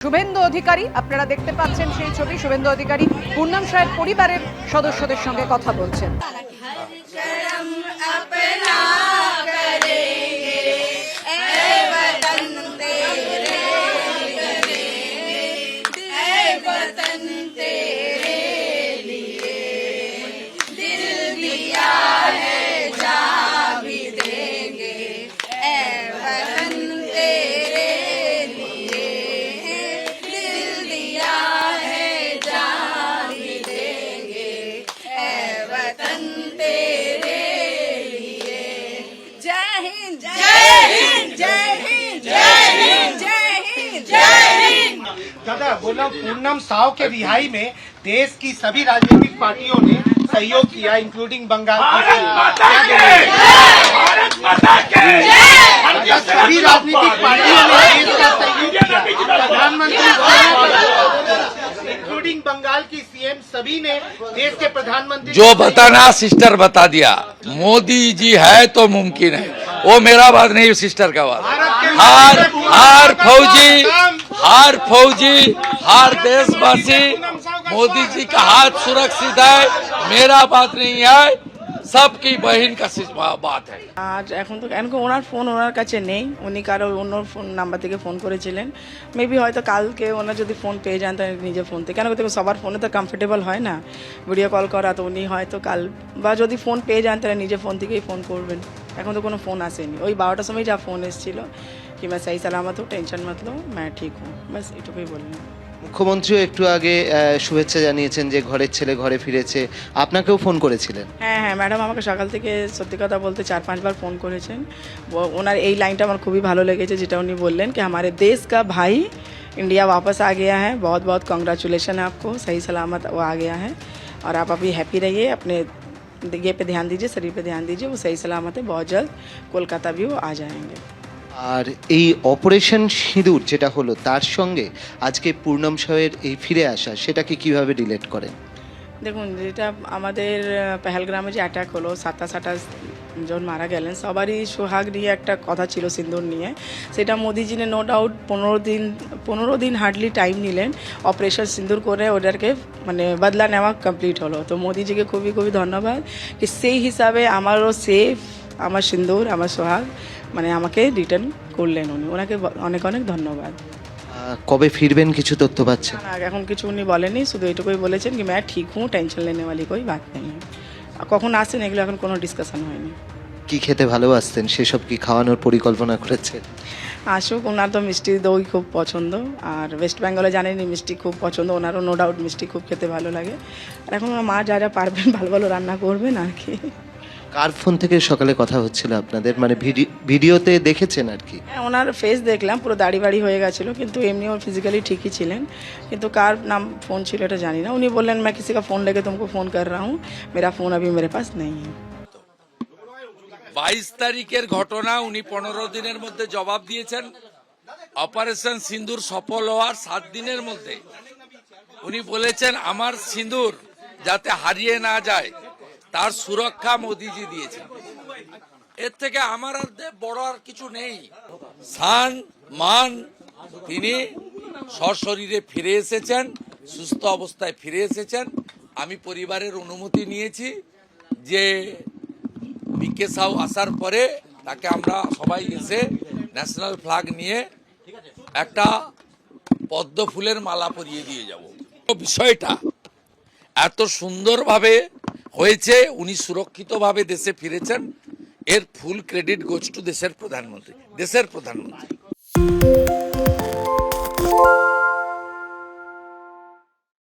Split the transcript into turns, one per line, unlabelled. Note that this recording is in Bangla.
শুভেন্দু অধিকারী আপনারা দেখতে পাচ্ছেন সেই ছবি। শুভেন্দু অধিকারী পূর্ণাম সাহের পরিবারের সদস্যদের সঙ্গে কথা বলছেন।
दादा बोला पूनम साव के रिहाई में देश की सभी राजनीतिक पार्टियों ने सहयोग किया इंक्लूडिंग बंगाल सभी राजनीतिक पार्टियों ने देश का सहयोग किया। प्रधानमंत्री इंक्लूडिंग बंगाल की सीएम सभी ने देश के प्रधानमंत्री
जो बताना सिस्टर बता दिया। मोदी जी है तो मुमकिन है, वो मेरा बात नहीं, सिस्टर का बात। हार फौजी हार देशवासी, मोदी जी का हाथ सुरक्षित है, मेरा बात नहीं है, सबकी बहन का बात है।
আর এখন তো ওনার ফোন ওনার কাছে নেই, উনি কারো অন্য ফোন নাম্বার থেকে ফোন করেছিলেন। মেবি হয়তো কালকে ওনার যদি ফোন পেয়ে যান তাহলে নিজে ফোন থেকে, কেন দেখো সবার ফোনে তো কমফোর্টেবল হয় না ভিডিও কল করা, তো উনি হয়তো কাল বা যদি ফোন পেয়ে যান তাহলে নিজে ফোন থেকেই ফোন করবেন। এখন তো কোনো ফোন আসেনি, ওই 12টার সময় যা ফোন এসেছিল कि मैं सही सलामत हूँ, टेंशन मत लो, मैं ठीक हूँ, बस এটুকুই বললাম।
মুখ্যমন্ত্রীও একটু আগে শুভেচ্ছা জানিয়েছেন যে ঘরের ছেলে ঘরে ফিরেছে, আপনাকেও ফোন করেছিলেন।
হ্যাঁ ম্যাডাম আমাকে সকাল থেকে সত্যি কথা বলতে 4-5 বার ফোন করেছেন। ওনার এই লাইনটা আমার খুবই ভালো লেগেছে, যেটা উনি বললেন कि हमारे देश का भाई इंडिया वापस आ गया है, बहुत बहुत कांग्रेचुलेशन है आपको, सही सलामत वो आ गया है और आप अभी हैप्पी रहिए, अपने ये पे ध्यान दीजिए, शरीर पे ध्यान दीजिए, वो सही सलामत है, बहुत जल्द कोलकाता भी वो आ जाएंगे।
আর এই অপারেশন সিঁদুর যেটা হলো তার সঙ্গে আজকে পূর্ণম সাহের এই ফিরে আসা, সেটাকে কিভাবে রিলেট করেন?
দেখুন, যেটা আমাদের পেহেলগ্রামে যে অ্যাটাক হলো, 27 জন মারা গেলেন, সবারই সোহাগ নিয়ে একটা কথা ছিল, সিন্দুর নিয়ে। সেটা মোদিজি নে নো ডাউট 15 দিন হার্ডলি টাইম নিলেন অপারেশন সিন্দুর করে ওদেরকে মানে বদলা নেওয়া কমপ্লিট হলো। তো মোদিজিকে খুবই খুবই ধন্যবাদ কি সেই হিসাবে আমারও সেফ আমার সিন্দুর আমার সোহাগ মানে আমাকে রিটার্ন করলেন উনি, ওনাকে অনেক অনেক ধন্যবাদ।
কবে ফিরবেন কিছু তথ্য পাচ্ছেন?
না, এখন কিছু উনি বলেনি, শুধু এটুকুই বলেছেন কি मैं ठीक हूँ, टेंशन लेने वाली कोई बात नहीं है। কখন আসেন এগুলো এখন কোনো ডিসকাশন হয়নি।
কি খেতে ভালোবাসতেন, সেসব কি খাওয়ানোর পরিকল্পনা করেছেন?
আসুক, ওনার তো মিষ্টি দই খুব পছন্দ, আর ওয়েস্ট বেঙ্গলে জানেনই মিষ্টি খুব পছন্দ, ওনারও নো ডাউট মিষ্টি খুব খেতে ভালো লাগে। আর এখন ওনার মা যা যা পারবেন ভালো ভালো রান্না করবেন আর কি।
কার ফোন থেকে সকালে কথা হচ্ছিল আপনাদের, মানে ভিডিওতে দেখেছেন আর কি?
হ্যাঁ, ওনার ফেস দেখলাম, পুরো দাড়ি বাড়ি হয়ে গেছিলো, কিন্তু এমনি ওর ফিজিক্যালি ঠিকই ছিলেন, কিন্তু কার নাম ফোন ছিল এটা জানি না। উনি বললেন मैं किसी का फ़ोन लेके तुमको फ़ोन कर रहा हूँ, मेरा फ़ोन अभी मेरे पास नहीं है।
22 তারিখের ঘটনা উনি 15 দিনের মধ্যে জবাব দিয়েছেন। অপারেশন সিন্দুর সফল হওয়ার 7 দিনের মধ্যে উনি বলেছেন আমার সিন্দুর যাতে হারিয়ে না যায় তার সুরক্ষা মোদিজি দিয়েছেন। এর থেকে আমার আর বড় আর কিছু নেই। সান মান তিনি সশরীরে ফিরে এসেছেন, সুস্থ অবস্থায় ফিরে এসেছেন। আমি পরিবারের অনুমতি নিয়েছি যে বিকে সাউ আসার পরে তাকে আমরা সবাই এসে ন্যাশনাল ফ্ল্যাগ নিয়ে একটা পদ্ম ফুলের মালা পরিয়ে দিয়ে যাব। বিষয়টা এত সুন্দরভাবে হয়েছে, উনি সুরক্ষিতভাবে দেশে ফিরেছেন, এর ফুল ক্রেডিট গোজ টু দেশের প্রধানমন্ত্রী।